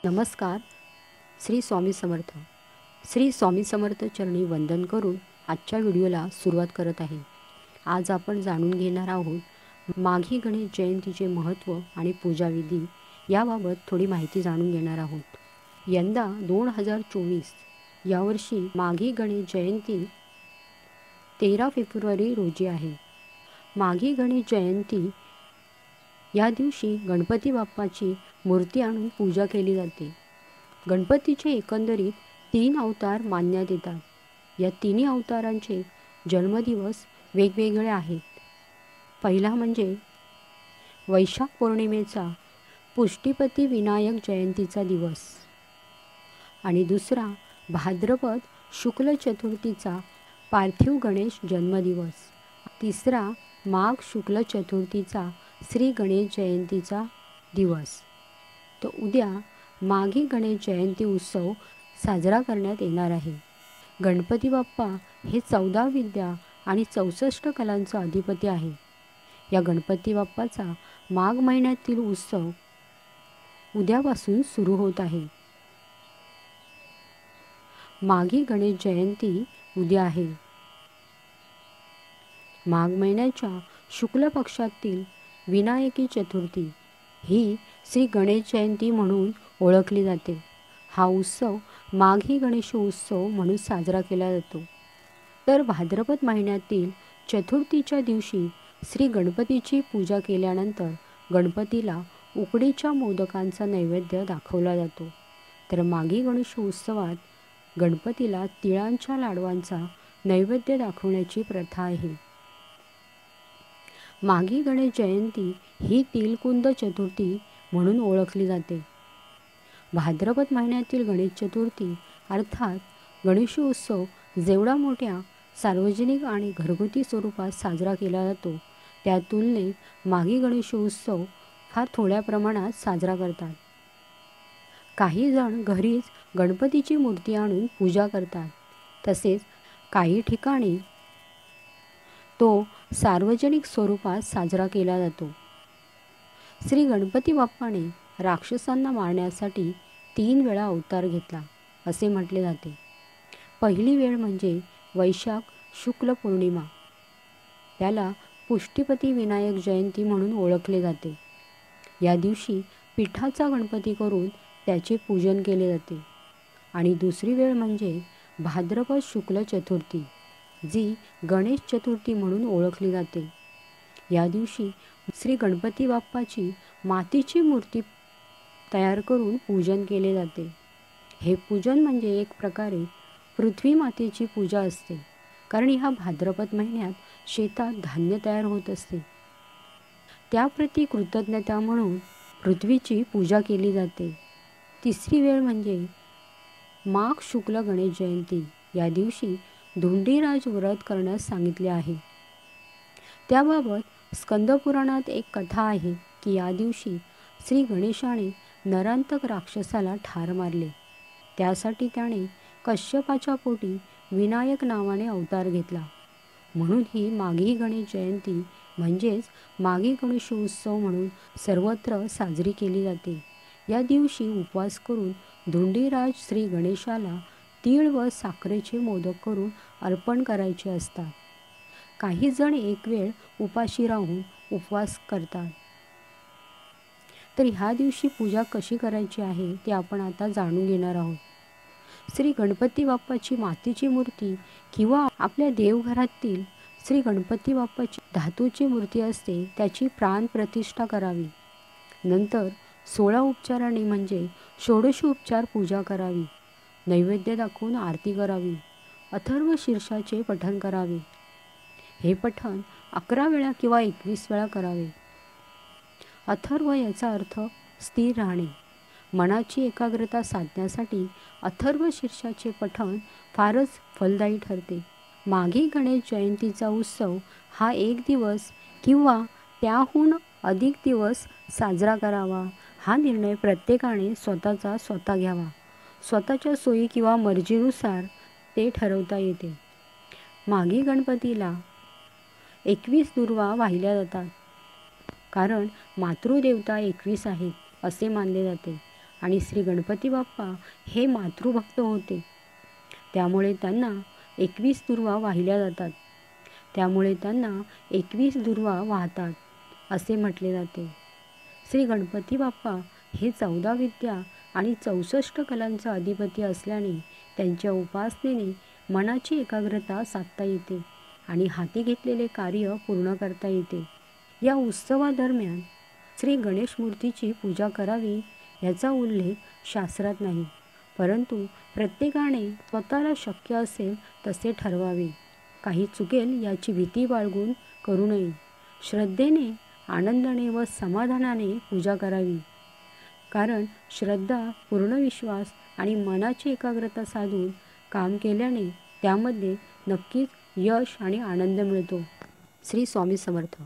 नमस्कार. श्री स्वामी समर्थ. श्री स्वामी समर्थ चरणी वंदन करून आजच्या व्हिडिओला सुरुवात करत आहे. आज आपण जाणून घेणार आहोत माघी गणेश जयंतीचे महत्त्व आणि पूजाविधी याबाबत थोडी माहिती जाणून घेणार आहोत. यंदा 2024 यावर्षी माघी गणेश जयंती 13 फेब्रुवारी रोजी आहे. माघी गणेश जयंती या दिवशी गणपती बाप्पाची मूर्ती आणून पूजा केली जाते. गणपतीचे एकंदरीत 3 अवतार मानण्यात येतात. या तिन्ही अवतारांचे जन्मदिवस वेगवेगळे आहेत. पहिला म्हणजे वैशाख पौर्णिमेचा पुष्टीपती विनायक जयंतीचा दिवस आणि दुसरा भाद्रपद शुक्ल चतुर्थीचा पार्थिव गणेश जन्मदिवस. तिसरा माघ शुक्ल चतुर्थीचा श्री गणेश जयंतीचा दिवस. तर उद्या माघी गणेश जयंती उत्सव साजरा करण्यात येणार आहे. गणपती बाप्पा हे 14 विद्या आणि 64 कलांचा अधिपती आहे. या गणपती बाप्पाचा माघ महिन्यातील उत्सव उद्यापासून सुरू होत आहे. माघी गणेश जयंती उद्या आहे. माघ महिन्याच्या शुक्ल पक्षातील विनायकी चतुर्थी ही श्री गणेश जयंती म्हणून ओळखली जाते. हा उत्सव माघी गणेश उत्सव म्हणून साजरा केला जातो. तर भाद्रपद महिन्यातील चतुर्थीच्या दिवशी श्री गणपतीची पूजा केल्यानंतर गणपतीला उकडीच्या मोदकांचा नैवेद्य दाखवला जातो. तर माघी गणेश उत्सवात गणपतीला तिळांच्या लाडवांचा नैवेद्य दाखवण्याची प्रथा आहे. माघी गणेश जयंती ही तिलकुंद चतुर्थी म्हणून ओळखली जाते. भाद्रपद महिन्यातील गणेश चतुर्थी अर्थात गणेशोत्सव जेवढा मोठ्या सार्वजनिक आणि घरगुती स्वरूपात साजरा केला जातो त्या तुलनेत माघी गणेशोत्सव फार थोड्या प्रमाणात साजरा करतात. काही जण घरीच गणपतीची मूर्ती आणून पूजा करतात. तसेच काही ठिकाणी तो सार्वजनिक स्वरूपात साजरा केला जातो. श्री गणपती बाप्पाने राक्षसांना मारण्यासाठी 3 वेळा अवतार घेतला असे म्हटले जाते. पहिली वेळ म्हणजे वैशाख शुक्ल पौर्णिमा. त्याला पुष्टीपती विनायक जयंती म्हणून ओळखले जाते. या दिवशी पिठाचा गणपती करून त्याचे पूजन केले जाते. आणि दुसरी वेळ म्हणजे भाद्रपद शुक्ल चतुर्थी जी गणेश चतुर्थी म्हणून ओळखली जाते. या दिवशी श्री गणपती बाप्पाची मातीची मूर्ती तयार करून पूजन केले जाते. हे पूजन म्हणजे एक प्रकारे पृथ्वी मातेची पूजा असते. कारण ह्या भाद्रपद महिन्यात शेतात धान्य तयार होत असते. त्याप्रती कृतज्ञता म्हणून पृथ्वीची पूजा केली जाते. तिसरी वेळ म्हणजे माघ शुक्ल गणेश जयंती. या दिवशी धुंडीराज व्रत करण्यास सांगितले आहे. त्याबाबत स्कंदपुराणात एक कथा आहे की या दिवशी श्री गणेशाने नरांतक राक्षसाला ठार मारले. त्यासाठी त्याने कश्यपाच्या पोटी विनायक नावाने अवतार घेतला. म्हणून ही माघी गणेश जयंती म्हणजेच माघी गणेशोत्सव म्हणून सर्वत्र साजरी केली जाते. या दिवशी उपवास करून धुंडीराज श्री गणेशाला तीळ व साखरेचे मोदक करून अर्पण करायचे असतात. काही जण एक वेळ उपाशी राहून उपवास करतात. तर ह्या दिवशी पूजा कशी करायची आहे ते आपण आता जाणून घेणार आहोत. श्री गणपती बाप्पाची मातीची मूर्ती किंवा आपल्या देवघरातील श्री गणपती बाप्पाची धातूची मूर्ती असते त्याची प्राण प्रतिष्ठा करावी. नंतर 16 उपचारांनी म्हणजे षोडशोपचार पूजा करावी. नैवेद्य दाखवून आरती करावी. अथर्व शीर्षाचे पठण करावे. हे पठण 11 वेळा किंवा 21 वेळा करावे. अथर्व याचा अर्थ स्थिर राहणे. मनाची एकाग्रता साधण्यासाठी अथर्व शीर्षाचे पठण फारच फलदायी ठरते. माघी गणेश जयंतीचा उत्सव हा 1 दिवस किंवा त्याहून अधिक दिवस साजरा करावा हा निर्णय प्रत्येकाने स्वतः घ्यावा. स्वतःच्या सोयी किंवा मर्जीनुसार ते ठरवता येते. माघी गणपतीला 21 दुर्वा वाहिल्या जातात. कारण मातृदेवता 21 आहेत असे मानले जाते आणि श्री गणपती बाप्पा हे मातृभक्त होते. त्यामुळे त्यांना 21 दुर्वा वाहिल्या जातात. त्यामुळे त्यांना 21 दुर्वा वाहतात असे म्हटले जाते. श्री गणपती बाप्पा हे 14 विद्या आणि 64 कलांचा अधिपती असल्याने त्यांच्या उपासनेने मनाची एकाग्रता साधता येते आणि हाती घेतलेले कार्य पूर्ण करता येते. या उत्सवादरम्यान श्री गणेश मूर्तीची पूजा करावी याचा उल्लेख शास्त्रात नाही, परंतु प्रत्येकाने स्वतःला शक्य असेल तसे ठरवावे. काही चुकेल याची भीती बाळगून करू नये. श्रद्धेने, आनंदाने व समाधानाने पूजा करावी. कारण श्रद्धा, पूर्ण विश्वास आणि मनाची एकाग्रता साधून काम केल्याने त्यामध्ये नक्कीच यश आणि आनंद मिळतो. श्री स्वामी समर्थ.